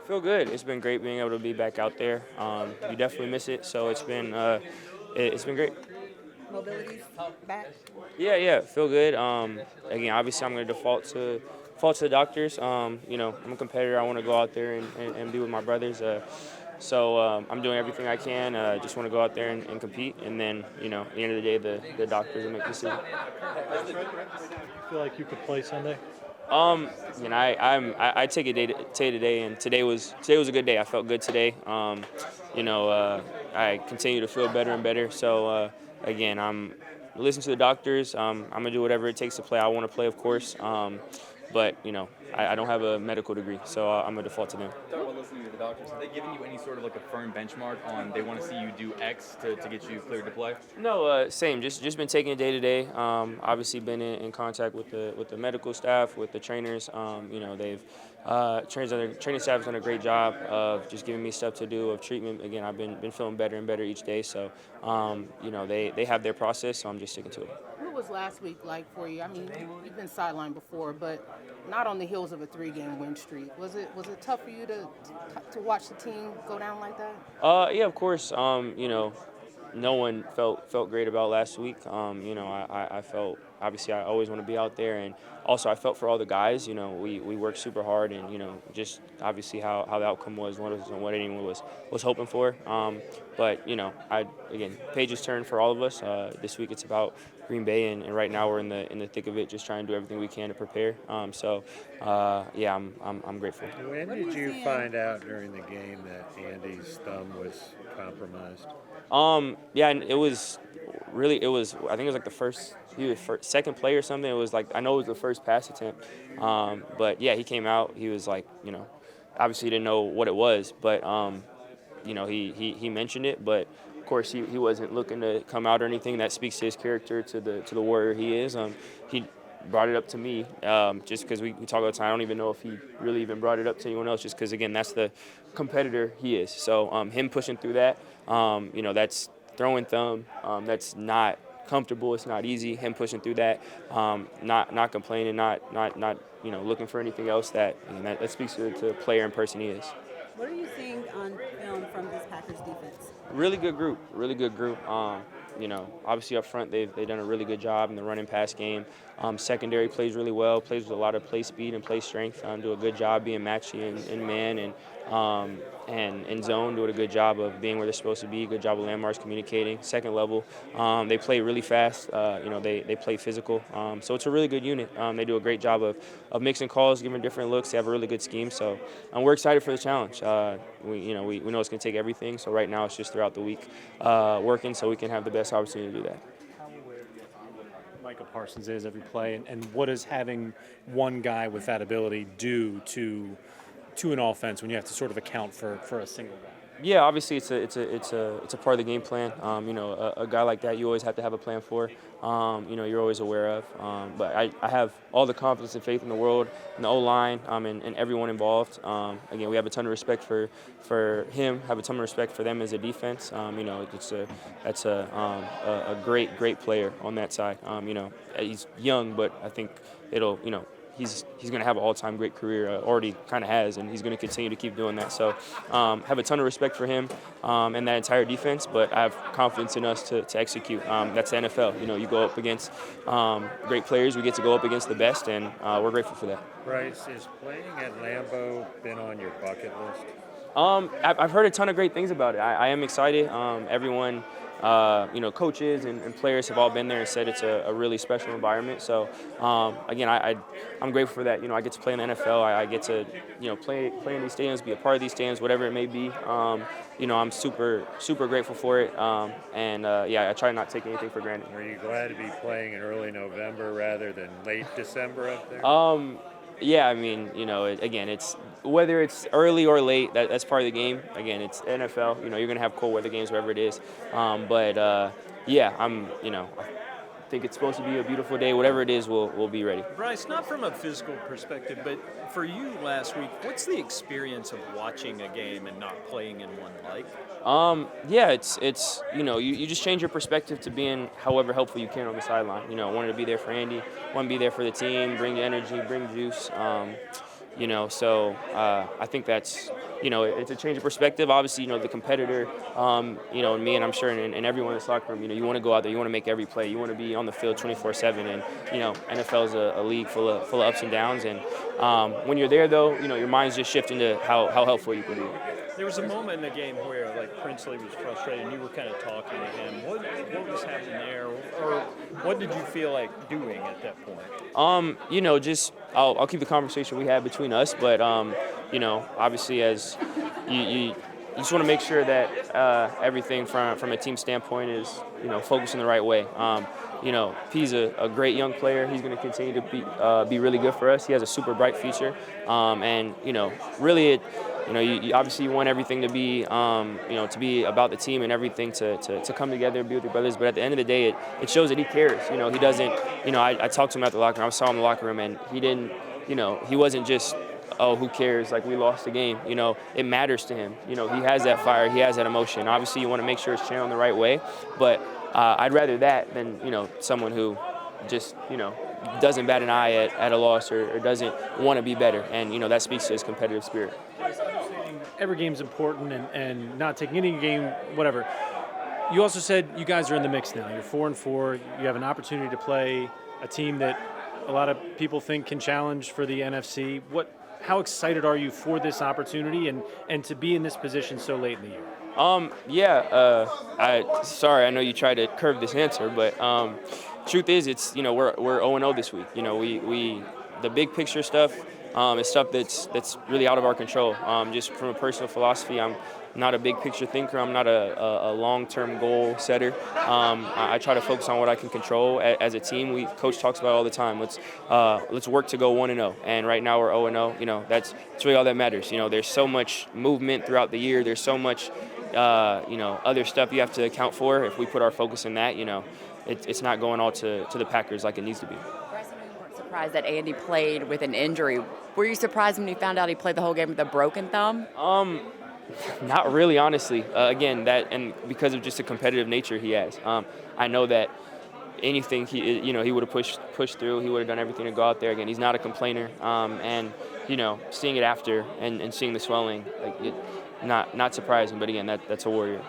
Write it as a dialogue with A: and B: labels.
A: Feel good. It's been great being able to be back out there. You definitely miss it, so it's been great.
B: Mobility's back.
A: Yeah, feel good. Again, obviously, I'm going to default to the doctors. I'm a competitor. I want to go out there and be with my brothers. So I'm doing everything I can. Just want to go out there and compete, and then at the end of the day, the doctors will make the decision.
C: Do you feel like you could play Sunday?
A: Um, I take it day to day, and today was a good day. I felt good today. I continue to feel better and better. So again, I'm listening to the doctors. I'm gonna do whatever it takes to play. I want to play, of course. But I don't have a medical degree, so I'm gonna default to them.
D: Talk about listening to the doctors. Have they given you any sort of like a firm benchmark on they want to see you do X to get you cleared to play?
A: No, same. Just been taking it day to day. Obviously been in contact with the medical staff, with the trainers. They've training staff has done a great job of just giving me stuff to do of treatment. Again, I've been feeling better and better each day. So, they have their process, so I'm just sticking to it.
B: What was last week like for you? I mean, you've been sidelined before, but not on the heels of a 3-game win streak. Was it tough for you to watch the team go down like that?
A: Yeah, of course. No one felt great about last week. I felt obviously I always want to be out there, and also I felt for all the guys. We worked super hard, and just obviously how the outcome wasn't what anyone was hoping for. But pages turn for all of us. This week it's about Green Bay, and right now we're in the thick of it, just trying to do everything we can to prepare. I'm grateful.
C: When did you find out during the game that Andy's thumb was compromised?
A: And it was I think it was like the second play or something. It was like I know it was the first pass attempt. But yeah, he came out. He was like, obviously he didn't know what it was, but he mentioned it, but of course he wasn't looking to come out or anything. That speaks to his character, to the warrior he is. He brought it up to me just because we talk all the time. I don't even know if he really even brought it up to anyone else, just because, again, that's the competitor he is. So him pushing through that, that's throwing thumb. That's not comfortable. It's not easy. Him pushing through that, not complaining, not looking for anything else. That speaks to the player and person he is.
E: What are you seeing on film from this Packers defense?
A: Really good group. Obviously up front they've done a really good job in the run and pass game. Secondary plays really well, plays with a lot of play speed and play strength. Do a good job being matchy in man and in zone. Doing a good job of being where they're supposed to be. Good job of landmarks communicating. Second level, they play really fast. They play physical. So it's a really good unit. They do a great job of mixing calls, giving different looks. They have a really good scheme. So we're excited for the challenge. We know it's going to take everything. So right now it's just throughout the week working so we can have the best opportunity to do that.
C: Michael Parsons is every play, and what does having one guy with that ability do to an offense when you have to sort of account for a single guy?
A: Yeah, obviously it's a part of the game plan. A guy like that you always have to have a plan for. You're always aware of. But I have all the confidence and faith in the world, in the O-line, and everyone involved. Again, we have a ton of respect for him. Have a ton of respect for them as a defense. That's a great player on that side. He's young, but I think it'll he's going to have an all-time great career, already kind of has, and he's going to continue to keep doing that. So have a ton of respect for him and that entire defense, but I have confidence in us to execute. That's the NFL. You go up against great players. We get to go up against the best, and we're grateful for that.
C: Bryce, is playing at Lambeau been on your bucket list?
A: I've heard a ton of great things about it. I am excited. Everyone, coaches and players have all been there and said it's a really special environment. So, again, I'm grateful for that. I get to play in the NFL. I get to, play in these stadiums, be a part of these stadiums, whatever it may be. I'm super grateful for it. I try not to take anything for granted.
C: Are you glad to be playing in early November rather than late December up there?
A: Yeah, again, it's whether it's early or late, that's part of the game. Again, it's NFL. You're going to have cold weather games wherever it is. I think it's supposed to be a beautiful day. Whatever it is, we'll be ready.
F: Bryce, not from a physical perspective, but for you last week, what's the experience of watching a game and not playing in one like?
A: It's you just change your perspective to being however helpful you can on the sideline. Wanting to be there for Andy, want to be there for the team, bring energy, bring juice. So I think that's, it's a change of perspective. Obviously, the competitor, and me, and I'm sure, and everyone in this locker room, you want to go out there, you want to make every play, you want to be on the field 24/7, and NFL is a league full of ups and downs, and when you're there, though, your mind's just shifting to how helpful you can be.
F: There was a moment in the game where Princely was frustrated and you were kind of talking to him. What was happening there, or what did you feel like doing at that point?
A: Just I'll keep the conversation we had between us, but obviously as you just want to make sure that everything from a team standpoint is focused in the right way. He's a great young player. He's going to continue to be really good for us. He has a super bright future, and really you obviously want everything to be to be about the team and everything to come together and be with your brothers. But at the end of the day, it shows that he cares. He doesn't. I talked to him at the locker room. I saw him in the locker room, and he didn't. He wasn't just, oh, who cares? Like, we lost the game. It matters to him. He has that fire. He has that emotion. Obviously, you want to make sure it's channeled the right way. But I'd rather that than someone who just doesn't bat an eye at a loss or doesn't want to be better. And that speaks to his competitive spirit.
C: Every game's important, and not taking any game, whatever. You also said you guys are in the mix now. You're 4-4. You have an opportunity to play a team that a lot of people think can challenge for the NFC. How excited are you for this opportunity and to be in this position so late in the year?
A: Sorry, I know you tried to curve this answer, but truth is, it's we're 0-0 this week. We the big picture stuff. It's stuff that's really out of our control. Just from a personal philosophy, I'm not a big picture thinker. I'm not a long-term goal setter. I try to focus on what I can control. As a team, coach talks about it all the time. Let's work to go 1-0. And right now we're 0-0. That's really all that matters. There's so much movement throughout the year. There's so much other stuff you have to account for. If we put our focus in that, it's not going all to the Packers like it needs to be.
G: Bryce, I know you weren't surprised that Andy played with an injury. Were you surprised when you found out he played the whole game with a broken thumb?
A: Not really, honestly. Again, that and because of just the competitive nature he has. I know that anything he would have pushed through. He would have done everything to go out there. Again, he's not a complainer. And seeing it after and seeing the swelling, not surprising. But again, that's a warrior.